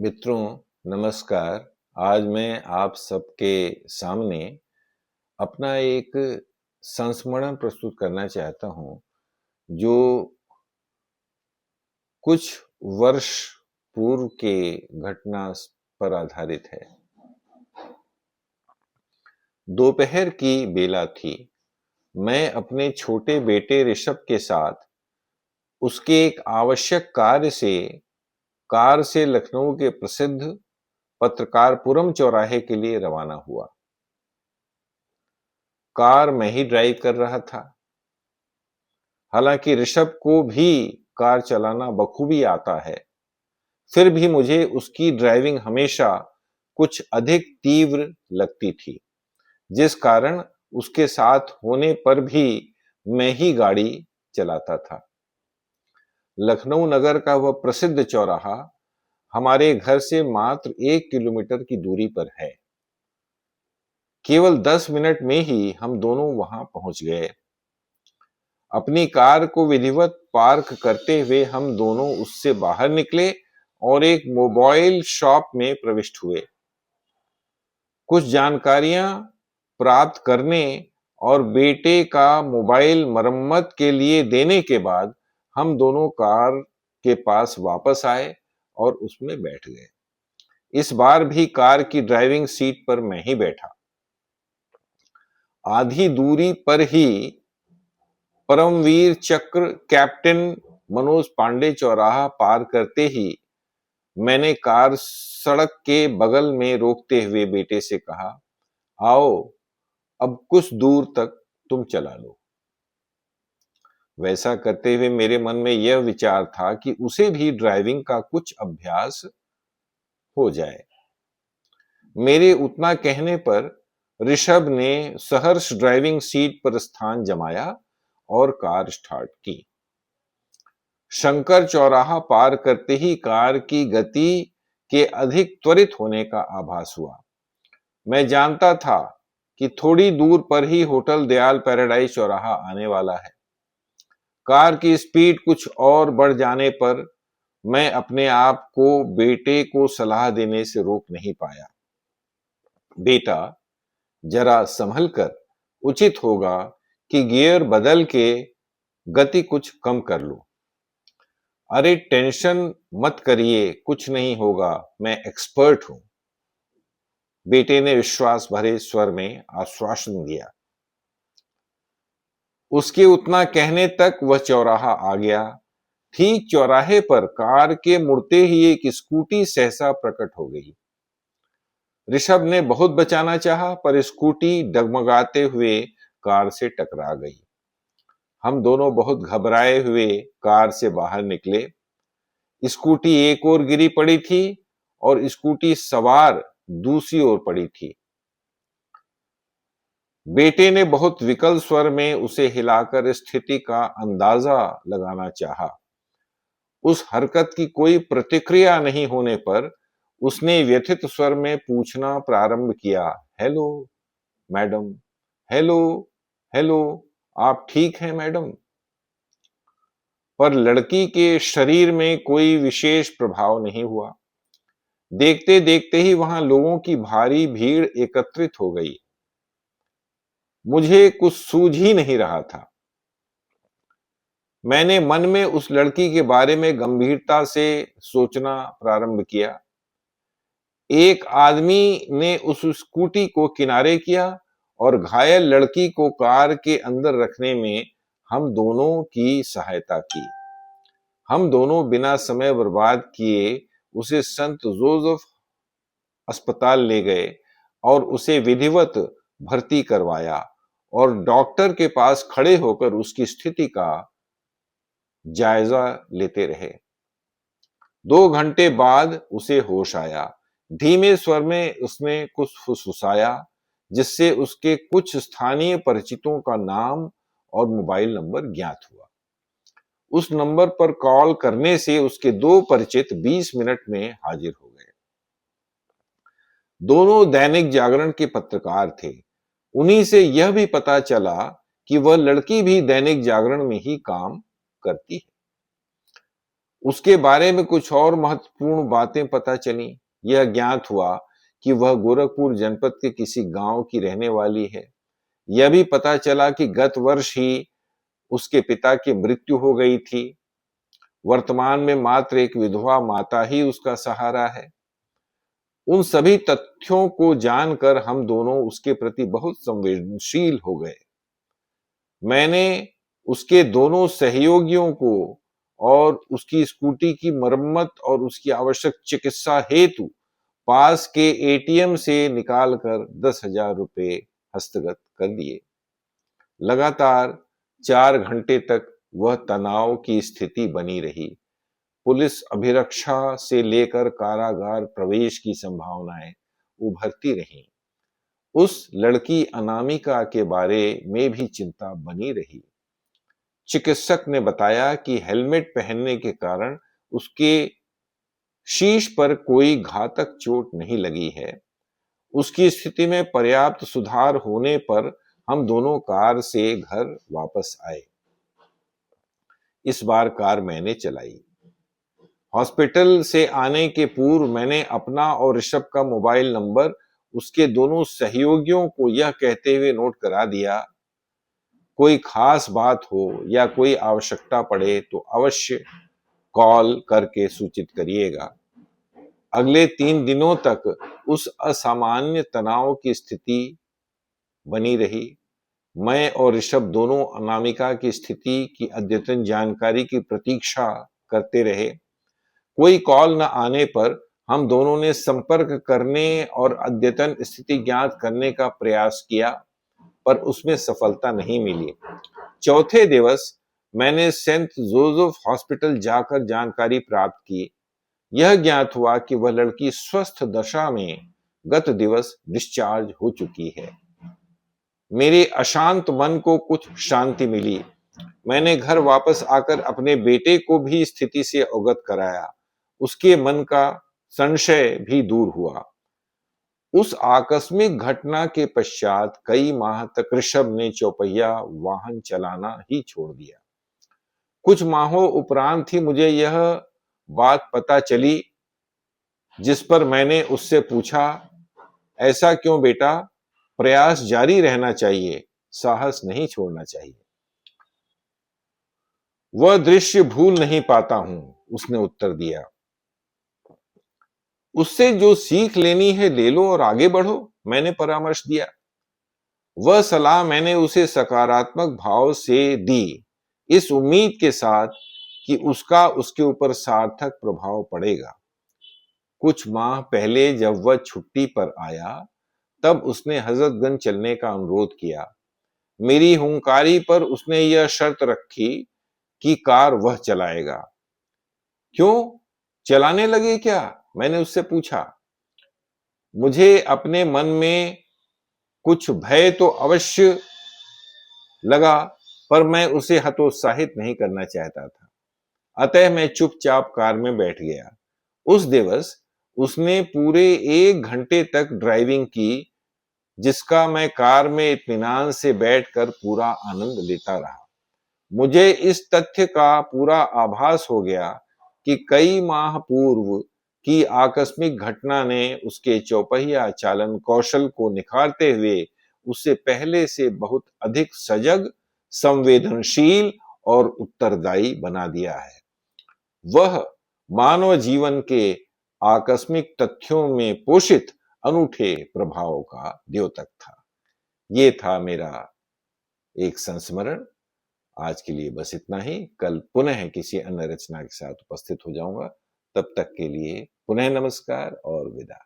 मित्रों, नमस्कार। आज मैं आप सबके सामने अपना एक संस्मरण प्रस्तुत करना चाहता हूँ, जो कुछ वर्ष पूर्व के घटना पर आधारित है। दोपहर की बेला थी। मैं अपने छोटे बेटे ऋषभ के साथ उसके एक आवश्यक कार से लखनऊ के प्रसिद्ध पत्रकारपुरम चौराहे के लिए रवाना हुआ। कार मैं ही ड्राइव कर रहा था। हालांकि ऋषभ को भी कार चलाना बखूबी आता है, फिर भी मुझे उसकी ड्राइविंग हमेशा कुछ अधिक तीव्र लगती थी, जिस कारण उसके साथ होने पर भी मैं ही गाड़ी चलाता था। लखनऊ नगर का वह प्रसिद्ध चौराहा हमारे घर से मात्र 1 किलोमीटर की दूरी पर है। केवल 10 मिनट में ही हम दोनों वहां पहुंच गए। अपनी कार को विधिवत पार्क करते हुए हम दोनों उससे बाहर निकले और एक मोबाइल शॉप में प्रविष्ट हुए। कुछ जानकारियां प्राप्त करने और बेटे का मोबाइल मरम्मत के लिए देने के बाद हम दोनों कार के पास वापस आए और उसमें बैठ गए। इस बार भी कार की ड्राइविंग सीट पर मैं ही बैठा। आधी दूरी पर ही परमवीर चक्र कैप्टन मनोज पांडे चौराहा पार करते ही मैंने कार सड़क के बगल में रोकते हुए बेटे से कहा, आओ अब कुछ दूर तक तुम चला लो। वैसा करते हुए मेरे मन में यह विचार था कि उसे भी ड्राइविंग का कुछ अभ्यास हो जाए। मेरे उतना कहने पर ऋषभ ने सहर्ष ड्राइविंग सीट पर स्थान जमाया और कार स्टार्ट की। शंकर चौराहा पार करते ही कार की गति के अधिक त्वरित होने का आभास हुआ। मैं जानता था कि थोड़ी दूर पर ही होटल दयाल पैराडाइज चौराहा आने वाला है। कार की स्पीड कुछ और बढ़ जाने पर मैं अपने आप को बेटे को सलाह देने से रोक नहीं पाया। बेटा, जरा संभल कर, उचित होगा कि गियर बदल के गति कुछ कम कर लो। अरे टेंशन मत करिए, कुछ नहीं होगा, मैं एक्सपर्ट हूं। बेटे ने विश्वास भरे स्वर में आश्वासन दिया। उसके उतना कहने तक वह चौराहा आ गया। ठीक चौराहे पर कार के मुड़ते ही एक स्कूटी सहसा प्रकट हो गई। ऋषभ ने बहुत बचाना चाहा, पर स्कूटी डगमगाते हुए कार से टकरा गई। हम दोनों बहुत घबराए हुए कार से बाहर निकले। स्कूटी एक ओर गिरी पड़ी थी और स्कूटी सवार दूसरी ओर पड़ी थी। बेटे ने बहुत विकल स्वर में उसे हिलाकर स्थिति का अंदाजा लगाना चाहा। उस हरकत की कोई प्रतिक्रिया नहीं होने पर उसने व्यथित स्वर में पूछना प्रारंभ किया, हेलो मैडम, हेलो, हेलो, आप ठीक हैं मैडम? पर लड़की के शरीर में कोई विशेष प्रभाव नहीं हुआ। देखते देखते ही वहां लोगों की भारी भीड़ एकत्रित हो गई। मुझे कुछ सूझ ही नहीं रहा था। मैंने मन में उस लड़की के बारे में गंभीरता से सोचना प्रारंभ किया। एक आदमी ने उस स्कूटी को किनारे किया और घायल लड़की को कार के अंदर रखने में हम दोनों की सहायता की। हम दोनों बिना समय बर्बाद किए उसे संत जोसेफ अस्पताल ले गए और उसे विधिवत भर्ती करवाया और डॉक्टर के पास खड़े होकर उसकी स्थिति का जायजा लेते रहे। 2 घंटे बाद उसे होश आया। धीमे स्वर में उसने कुछ फुसफुसाया, जिससे उसके कुछ स्थानीय परिचितों का नाम और मोबाइल नंबर ज्ञात हुआ। उस नंबर पर कॉल करने से उसके 2 परिचित 20 मिनट में हाजिर हो गए। दोनों दैनिक जागरण के पत्रकार थे। उन्हीं से यह भी पता चला कि वह लड़की भी दैनिक जागरण में ही काम करती है। उसके बारे में कुछ और महत्वपूर्ण बातें पता चली। यह ज्ञात हुआ कि वह गोरखपुर जनपद के किसी गांव की रहने वाली है। यह भी पता चला कि गत वर्ष ही उसके पिता की मृत्यु हो गई थी। वर्तमान में मात्र एक विधवा माता ही उसका सहारा है। उन सभी तथ्यों को जानकर हम दोनों उसके प्रति बहुत संवेदनशील हो गए। मैंने उसके दोनों सहयोगियों को और उसकी स्कूटी की मरम्मत और उसकी आवश्यक चिकित्सा हेतु पास के एटीएम से निकालकर 10,000 रुपए हस्तगत कर दिए। लगातार 4 घंटे तक वह तनाव की स्थिति बनी रही। पुलिस अभिरक्षा से लेकर कारागार प्रवेश की संभावनाएं उभरती रहीं। उस लड़की अनामिका के बारे में भी चिंता बनी रही। चिकित्सक ने बताया कि हेलमेट पहनने के कारण उसके शीश पर कोई घातक चोट नहीं लगी है। उसकी स्थिति में पर्याप्त सुधार होने पर हम दोनों कार से घर वापस आए। इस बार कार मैंने चलाई। हॉस्पिटल से आने के पूर्व मैंने अपना और ऋषभ का मोबाइल नंबर उसके दोनों सहयोगियों को यह कहते हुए नोट करा दिया, कोई खास बात हो या कोई आवश्यकता पड़े तो अवश्य कॉल करके सूचित करिएगा। अगले 3 दिनों तक उस असामान्य तनाव की स्थिति बनी रही। मैं और ऋषभ दोनों अनामिका की स्थिति की अद्यतन जानकारी की प्रतीक्षा करते रहे। कोई कॉल न आने पर हम दोनों ने संपर्क करने और अद्यतन स्थिति ज्ञात करने का प्रयास किया, पर उसमें सफलता नहीं मिली। चौथे दिवस मैंने सेंट जोसेफ हॉस्पिटल जाकर जानकारी प्राप्त की। यह ज्ञात हुआ कि वह लड़की स्वस्थ दशा में गत दिवस डिस्चार्ज हो चुकी है। मेरे अशांत मन को कुछ शांति मिली। मैंने घर वापस आकर अपने बेटे को भी स्थिति से अवगत कराया। उसके मन का संशय भी दूर हुआ। उस आकस्मिक घटना के पश्चात कई माह तक ऋषभ ने चौपहिया वाहन चलाना ही छोड़ दिया। कुछ माहों उपरांत ही मुझे यह बात पता चली, जिस पर मैंने उससे पूछा, ऐसा क्यों बेटा? प्रयास जारी रहना चाहिए, साहस नहीं छोड़ना चाहिए। वह दृश्य भूल नहीं पाता हूं, उसने उत्तर दिया। उससे जो सीख लेनी है ले लो और आगे बढ़ो, मैंने परामर्श दिया। वह सलाह मैंने उसे सकारात्मक भाव से दी, इस उम्मीद के साथ कि उसका उसके ऊपर सार्थक प्रभाव पड़ेगा। कुछ माह पहले जब वह छुट्टी पर आया, तब उसने हजरतगंज चलने का अनुरोध किया। मेरी हुंकारी पर उसने यह शर्त रखी कि कार वह चलाएगा। क्यों? चलाने लगे क्या? मैंने उससे पूछा। मुझे अपने मन में कुछ भय तो अवश्य लगा, पर मैं उसे हतोत्साहित नहीं करना चाहता था। अतः मैं चुपचाप कार में बैठ गया। उस दिवस उसने पूरे 1 घंटे तक ड्राइविंग की, जिसका मैं कार में इत्मीनान से बैठकर पूरा आनंद लेता रहा। मुझे इस तथ्य का पूरा आभास हो गया कि कई माह पूर्व की आकस्मिक घटना ने उसके चौपहिया चालन कौशल को निखारते हुए उसे पहले से बहुत अधिक सजग, संवेदनशील और उत्तरदायी बना दिया है। वह मानव जीवन के आकस्मिक तथ्यों में पोषित अनूठे प्रभाव का द्योतक था। ये था मेरा एक संस्मरण। आज के लिए बस इतना ही। कल पुनः किसी अन्य रचना के साथ उपस्थित हो जाऊंगा। तब तक के लिए पुनः नमस्कार और विदा।